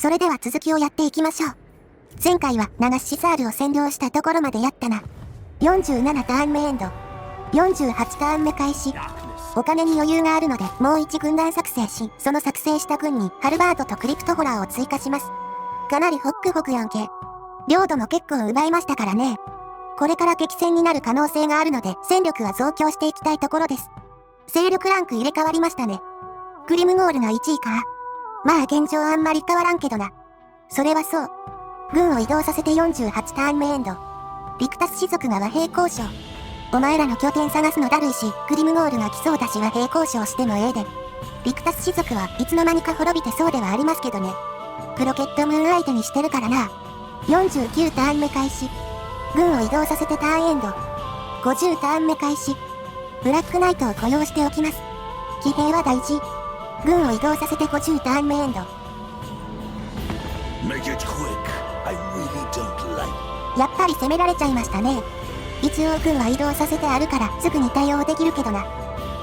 それでは続きをやっていきましょう。前回はナガシサールを占領したところまでやったな。47ターン目エンド。48ターン目開始。お金に余裕があるのでもう1軍団作成し、その作成した軍にハルバードとクリプトホラーを追加します。かなりホックホクやんけ。領土も結構奪いましたからね。これから激戦になる可能性があるので戦力は増強していきたいところです。勢力ランク入れ替わりましたね。グリムゴールが1位か。まあ現状あんまり変わらんけどな。それはそう。軍を移動させて48ターン目エンド。ビクタス氏族が和平交渉。お前らの拠点探すのだるいし、グリムゴールが来そうだし和平交渉してもええで。ビクタス氏族はいつの間にか滅びてそうではありますけどね。プロケットムーン相手にしてるからな。49ターン目開始。軍を移動させてターンエンド。50ターン目開始。ブラックナイトを雇用しておきます。騎兵は大事。軍を移動させて50ターン目エンド。やっぱり攻められちゃいましたね。一応軍は移動させてあるからすぐに対応できるけどな。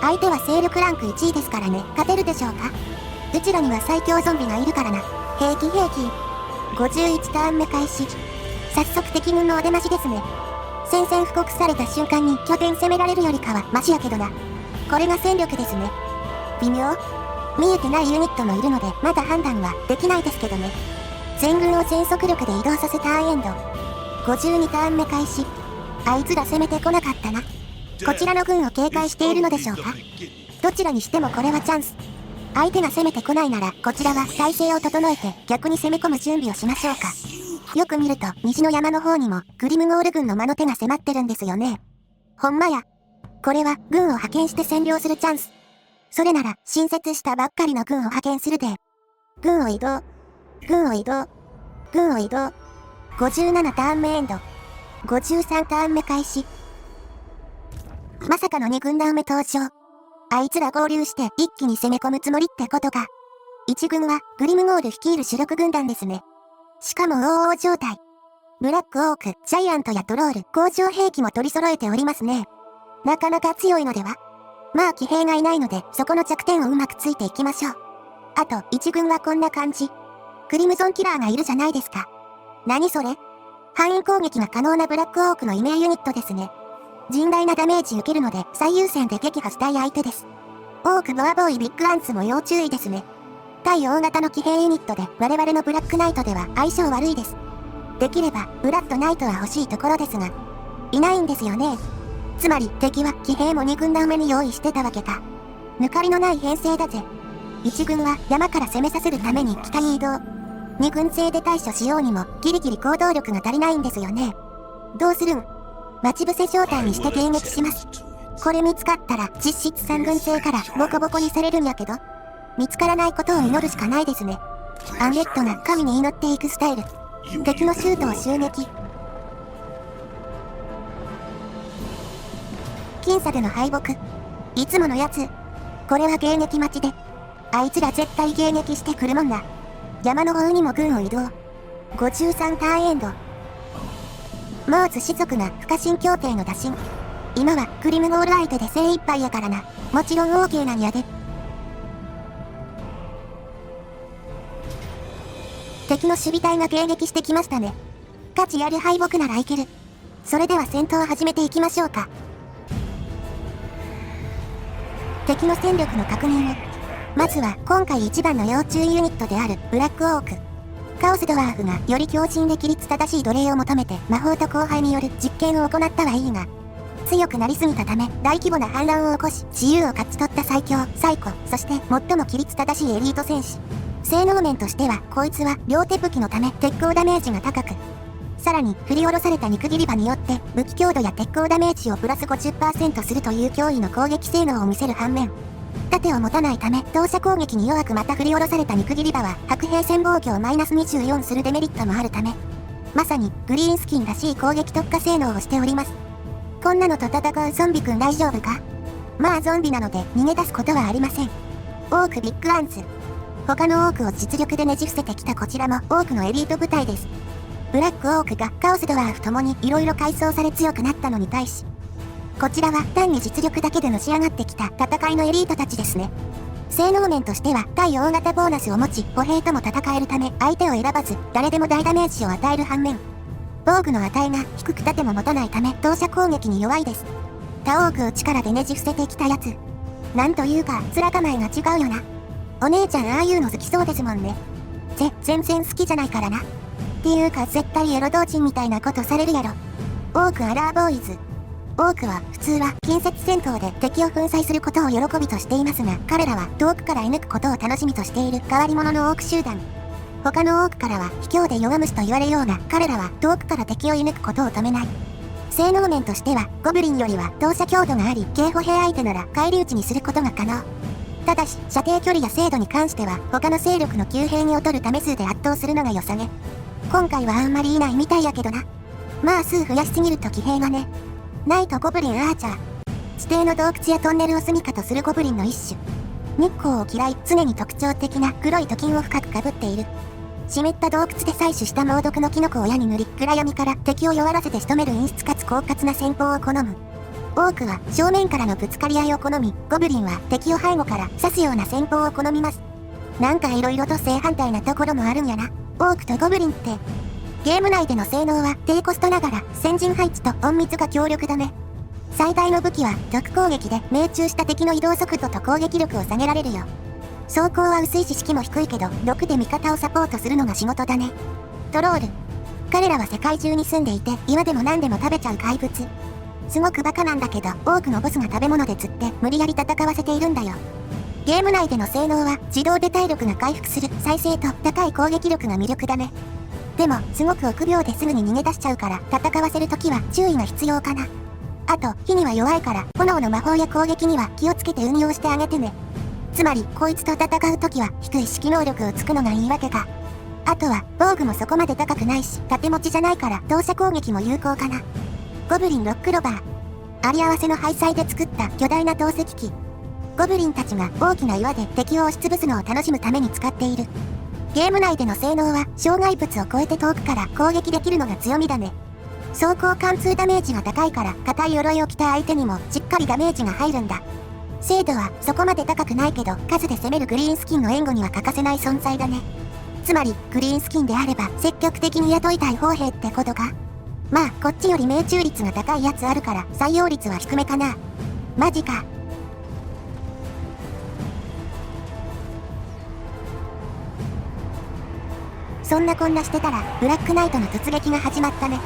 相手は勢力ランク1位ですからね。勝てるでしょうか。うちらには最強ゾンビがいるからな。平気平気。51ターン目開始。早速敵軍のお出ましですね。宣戦布告された瞬間に拠点攻められるよりかはマシやけどな。これが戦力ですね。微妙。見えてないユニットもいるのでまだ判断はできないですけどね。全軍を全速力で移動させターンエンド。52ターン目開始。あいつら攻めてこなかったな。こちらの軍を警戒しているのでしょうか。どちらにしてもこれはチャンス。相手が攻めてこないならこちらは体勢を整えて逆に攻め込む準備をしましょうか。よく見ると西の山の方にもグリムゴール軍の魔の手が迫ってるんですよね。ほんまや。これは軍を派遣して占領するチャンス。それなら新設したばっかりの軍を派遣するで。軍を移動。軍を移動。軍を移動。57ターン目エンド。53ターン目開始。まさかの2軍団目登場。あいつら合流して一気に攻め込むつもりってことか。1軍はグリムゴール率いる主力軍団ですね。しかもOO状態。ブラックオーク、ジャイアントやトロール、工場兵器も取り揃えておりますね。なかなか強いのでは。まあ騎兵がいないのでそこの弱点をうまくついていきましょう。あと1軍はこんな感じ。クリムゾンキラーがいるじゃないですか。何それ？範囲攻撃が可能なブラックオークのイメーユニットですね。甚大なダメージ受けるので最優先で撃破したい相手です。オークボアボーイビッグアンツも要注意ですね。対大型の騎兵ユニットで我々のブラックナイトでは相性悪いです。できればブラッドナイトは欲しいところですが、いないんですよね。つまり敵は騎兵も2軍団目に用意してたわけか。抜かりのない編成だぜ。1軍は山から攻めさせるために北に移動。2軍制で対処しようにもギリギリ行動力が足りないんですよね。どうするん？待ち伏せ状態にして迎撃します。これ見つかったら実質3軍制からボコボコにされるんやけど、見つからないことを祈るしかないですね。アンデッドな神に祈っていくスタイル。敵のシュートを襲撃。僅差での敗北。いつものやつ。これは迎撃待ちで。あいつら絶対迎撃してくるもんな。山の方にも軍を移動。53ターンエンド。モーツ氏族が不可侵協定の打診。今はグリムゴール相手で精一杯やからな。もちろん OK なんやで。敵の守備隊が迎撃してきましたね。価値ある敗北ならいける。それでは戦闘を始めていきましょうか。敵の戦力の確認を。まずは今回一番の要注意ユニットであるブラックオーク。カオスドワーフがより強靭で規律正しい奴隷を求めて魔法と荒廃による実験を行ったはいいが、強くなりすぎたため大規模な反乱を起こし自由を勝ち取った最強、最古、そして最も規律正しいエリート戦士。性能面としてはこいつは両手武器のため鉄鋼ダメージが高く、さらに振り下ろされた肉切り刃によって武器強度や鉄鋼ダメージをプラス 50% するという驚異の攻撃性能を見せる反面、盾を持たないため投射攻撃に弱く、また振り下ろされた肉切り刃は白兵戦防御をマイナス24するデメリットもあるため、まさにグリーンスキンらしい攻撃特化性能をしております。こんなのと戦うゾンビくん大丈夫か？まあゾンビなので逃げ出すことはありません。オークビッグアンツ。他のオークを実力でねじ伏せてきたこちらもオークのエリート部隊です。ブラックオークがカオスドワーフともに色々改装され強くなったのに対し、こちらは単に実力だけでのし上がってきた戦いのエリートたちですね。性能面としては対大型ボーナスを持ち歩兵とも戦えるため相手を選ばず誰でも大ダメージを与える反面、防具の値が低く盾も持たないため投射攻撃に弱いです。他多くを力でねじ伏せてきたやつ。なんというか面構えが違うよな。お姉ちゃんああいうの好きそうですもんね。全然好きじゃないからな。っていうか絶対エロ同人みたいなことされるやろ。オークアラーボーイズ。オークは普通は近接戦闘で敵を粉砕することを喜びとしていますが、彼らは遠くから射抜くことを楽しみとしている変わり者のオーク集団。他のオークからは卑怯で弱虫と言われようが、彼らは遠くから敵を射抜くことを止めない。性能面としてはゴブリンよりは投射強度があり、軽歩兵相手なら返り討ちにすることが可能。ただし射程距離や精度に関しては他の勢力の旧兵に劣るため数で圧倒するのが良さね。今回はあんまりいないみたいやけどな。まあ数増やしすぎると騎兵がね。ナイトゴブリンアーチャー。地底の洞窟やトンネルを住処とするゴブリンの一種。日光を嫌い、常に特徴的な黒い頭巾を深くかぶっている。湿った洞窟で採取した猛毒のキノコを矢に塗り、暗闇から敵を弱らせて仕留める陰湿かつ狡猾な戦法を好む。オークは正面からのぶつかり合いを好み、ゴブリンは敵を背後から刺すような戦法を好みます。なんか色々と正反対なところもあるんやな。オークとゴブリンって。ゲーム内での性能は低コストながら先陣配置と隠密が強力だね。最大の武器は毒攻撃で命中した敵の移動速度と攻撃力を下げられるよ。装甲は薄いし士気も低いけど、毒で味方をサポートするのが仕事だね。トロール。彼らは世界中に住んでいて、今でも何でも食べちゃう怪物。すごくバカなんだけど、多くのボスが食べ物で釣って無理やり戦わせているんだよ。ゲーム内での性能は自動で体力が回復する再生と高い攻撃力が魅力だね。でも、すごく臆病ですぐに逃げ出しちゃうから、戦わせるときは注意が必要かな。あと、火には弱いから、炎の魔法や攻撃には気をつけて運用してあげてね。つまり、こいつと戦うときは、低い指揮能力をつくのがいいわけか。あとは、防具もそこまで高くないし、盾持ちじゃないから、投射攻撃も有効かな。ゴブリンロックロバー。あり合わせの廃材で作った巨大な投石機。ゴブリンたちが大きな岩で敵を押しつぶすのを楽しむために使っている。ゲーム内での性能は障害物を越えて遠くから攻撃できるのが強みだね。装甲貫通ダメージが高いから硬い鎧を着た相手にもしっかりダメージが入るんだ。精度はそこまで高くないけど数で攻めるグリーンスキンの援護には欠かせない存在だね。つまりグリーンスキンであれば積極的に雇いたい砲兵ってことか。まあこっちより命中率が高いやつあるから採用率は低めかな。マジか。そんなこんなしてたら、ブラックナイトの突撃が始まったね。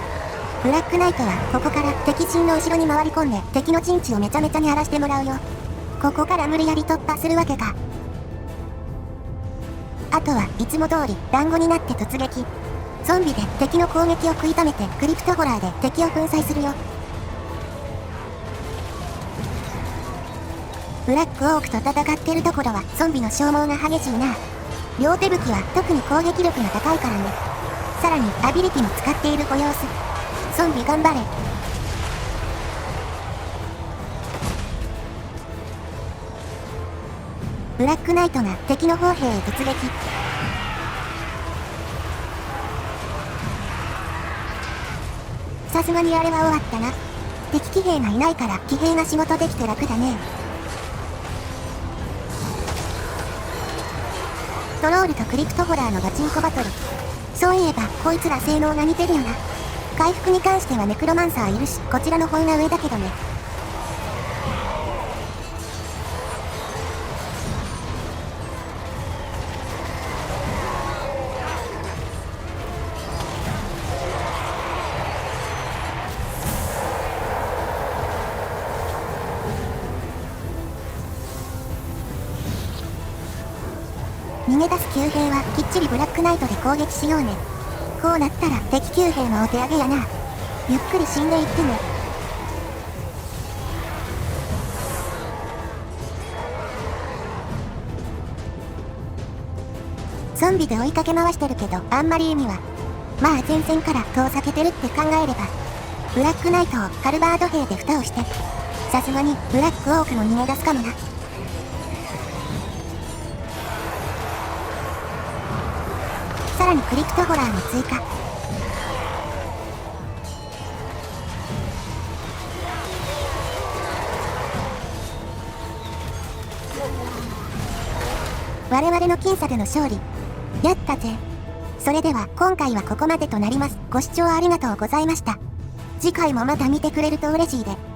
ブラックナイトは、ここから敵陣の後ろに回り込んで、敵の陣地をめちゃめちゃに荒らしてもらうよ。ここから無理やり突破するわけか。あとはいつも通り、団子になって突撃。ゾンビで敵の攻撃を食い止めて、クリプトホラーで敵を粉砕するよ。ブラックオークと戦ってるところは、ゾンビの消耗が激しいな。両手武器は特に攻撃力が高いからね。さらにアビリティも使っているご様子。ゾンビ頑張れ。ブラックナイトが敵の砲兵へ突撃。さすがにあれは終わったな。敵騎兵がいないから騎兵が仕事できて楽だね。トロールとクリプトホラーのガチンコバトル。そういえば、こいつら性能が似てるよな。回復に関してはネクロマンサーいるし、こちらの方が上だけどね。逃げ出す旧兵はきっちりブラックナイトで攻撃しようね。こうなったら敵旧兵もお手上げやな。ゆっくり死んでいってね。ゾンビで追いかけ回してるけどあんまり意味は。まあ前線から遠ざけてるって考えれば。ブラックナイトをハルバード兵で蓋をして。さすがにブラックオークも逃げ出すかもな。さらにクリプトホラーも追加。我々の僅差での勝利。やったぜ。それでは今回はここまでとなります。ご視聴ありがとうございました。次回もまた見てくれると嬉しいで。